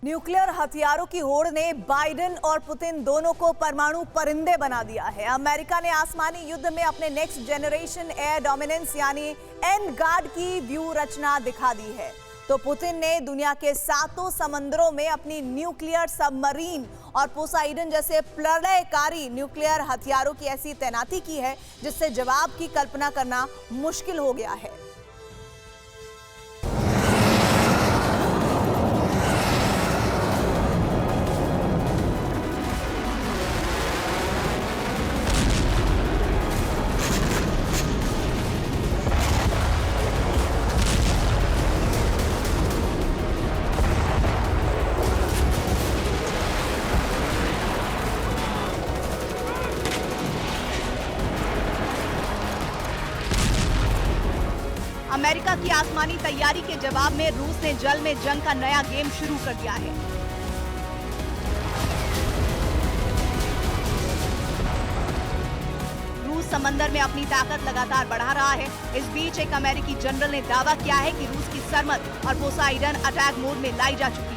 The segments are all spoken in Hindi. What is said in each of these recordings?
न्यूक्लियर हथियारों की होड़ ने बाइडेन और पुतिन दोनों को परमाणु परिंदे बना दिया है। अमेरिका ने आसमानी युद्ध में अपने नेक्स्ट जनरेशन एयर डोमिनेंस यानी एन गार्ड की व्यू रचना दिखा दी है, तो पुतिन ने दुनिया के 7 समंदरों में अपनी न्यूक्लियर सबमरीन और पोसाइडन जैसे प्रलयकारी न्यूक्लियर हथियारों की ऐसी तैनाती की है जिससे जवाब की कल्पना करना मुश्किल हो गया है। अमेरिका की आसमानी तैयारी के जवाब में रूस ने जल में जंग का नया गेम शुरू कर दिया है। रूस समंदर में अपनी ताकत लगातार बढ़ा रहा है। इस बीच एक अमेरिकी जनरल ने दावा किया है कि रूस की सरमद और पोसाइडन अटैक मोड में लाई जा चुकी है।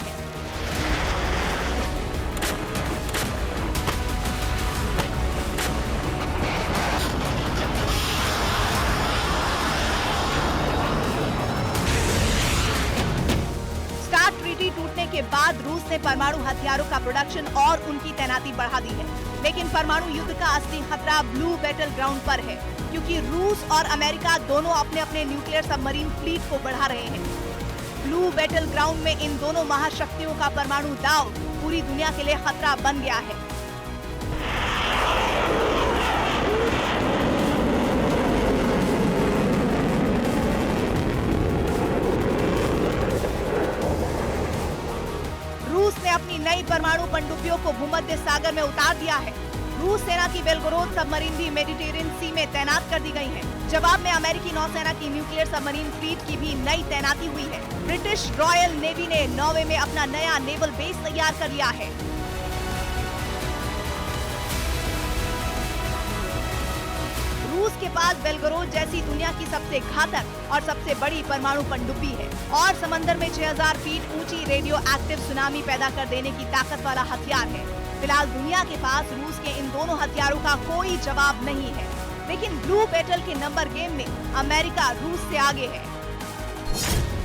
टूटने के बाद रूस ने परमाणु हथियारों का प्रोडक्शन और उनकी तैनाती बढ़ा दी है, लेकिन परमाणु युद्ध का असली खतरा ब्लू बैटल ग्राउंड पर है, क्योंकि रूस और अमेरिका दोनों अपने अपने न्यूक्लियर सबमरीन फ्लीट को बढ़ा रहे हैं। ब्लू बैटल ग्राउंड में इन दोनों महाशक्तियों का परमाणु दांव पूरी दुनिया के लिए खतरा बन गया है। रूस ने अपनी नई परमाणु पनडुब्बियों को भूमध्य सागर में उतार दिया है। रूस सेना की बेलगोरोद सबमरीन भी मेडिटेरियन सी में तैनात कर दी गई है। जवाब में अमेरिकी नौसेना की न्यूक्लियर सबमरीन फ्लीट की भी नई तैनाती हुई है। ब्रिटिश रॉयल नेवी ने नॉर्वे में अपना नया नेवल बेस तैयार कर लिया है। रूस के पास बेलगोरोद जैसी दुनिया की सबसे घातक और सबसे बड़ी परमाणु पनडुब्बी है और समंदर में 6000 फीट ऊंची रेडियो एक्टिव सुनामी पैदा कर देने की ताकत वाला हथियार है। फिलहाल दुनिया के पास रूस के इन दोनों हथियारों का कोई जवाब नहीं है, लेकिन ब्लू बैटल के नंबर गेम में अमेरिका रूस से आगे है।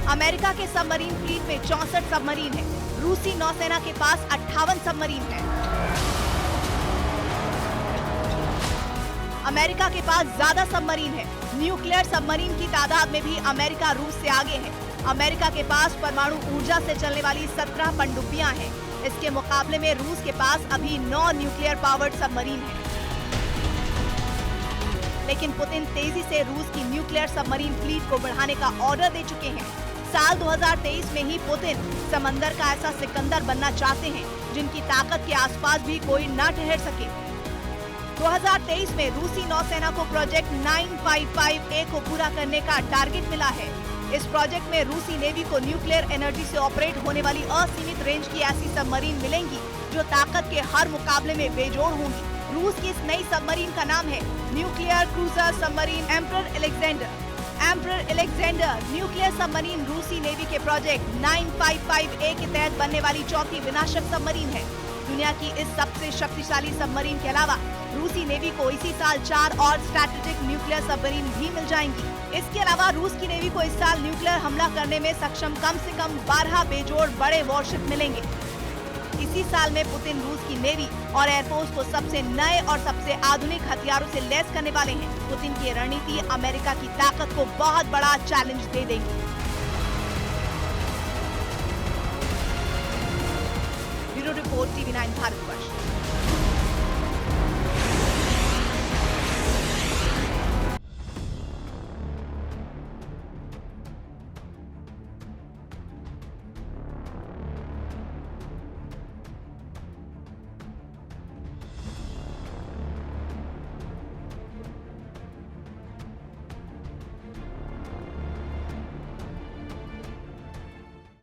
अमेरिका के सबमरीन फ्लीट में 64 सबमरीन है। रूसी नौसेना के पास 58 सबमरीन है। अमेरिका के पास ज्यादा सबमरीन है। न्यूक्लियर सबमरीन की तादाद में भी अमेरिका रूस से आगे है। अमेरिका के पास परमाणु ऊर्जा से चलने वाली 17 पनडुब्बियां हैं। इसके मुकाबले में रूस के पास अभी 9 न्यूक्लियर पावर्ड सबमरीन हैं। लेकिन पुतिन तेजी से रूस की न्यूक्लियर सबमरीन फ्लीट को बढ़ाने का ऑर्डर दे चुके हैं। साल 2023 में ही पुतिन समंदर का ऐसा सिकंदर बनना चाहते हैं जिनकी ताकत के आसपास भी कोई न ठहर सके। 2023 में रूसी नौसेना को प्रोजेक्ट 955A को पूरा करने का टारगेट मिला है। इस प्रोजेक्ट में रूसी नेवी को न्यूक्लियर एनर्जी से ऑपरेट होने वाली असीमित रेंज की ऐसी सबमरीन मिलेंगी जो ताकत के हर मुकाबले में बेजोड़ होंगी। रूस की इस नई सबमरीन का नाम है nuclear cruiser submarine emperor Alexander. Emperor Alexander nuclear submarine रूसी नेवी के प्रोजेक्ट 955A के तहत बनने वाली चौथी विनाशक सबमरीन है। दुनिया की इस सबसे शक्तिशाली सबमरीन के अलावा रूसी नेवी को इसी साल 4 और स्ट्रैटेजिक न्यूक्लियर सबमरीन भी मिल जाएंगी। इसके अलावा रूस की नेवी को इस साल न्यूक्लियर हमला करने में सक्षम कम से कम 12 बेजोड़ बड़े वॉरशिप मिलेंगे। इसी साल में पुतिन रूस की नेवी और एयरफोर्स को सबसे नए और सबसे आधुनिक हथियारों से लैस करने वाले हैं। पुतिन की रणनीति अमेरिका की ताकत को बहुत बड़ा चैलेंज दे देगी। Bureau report TV9 Bharatvarsh.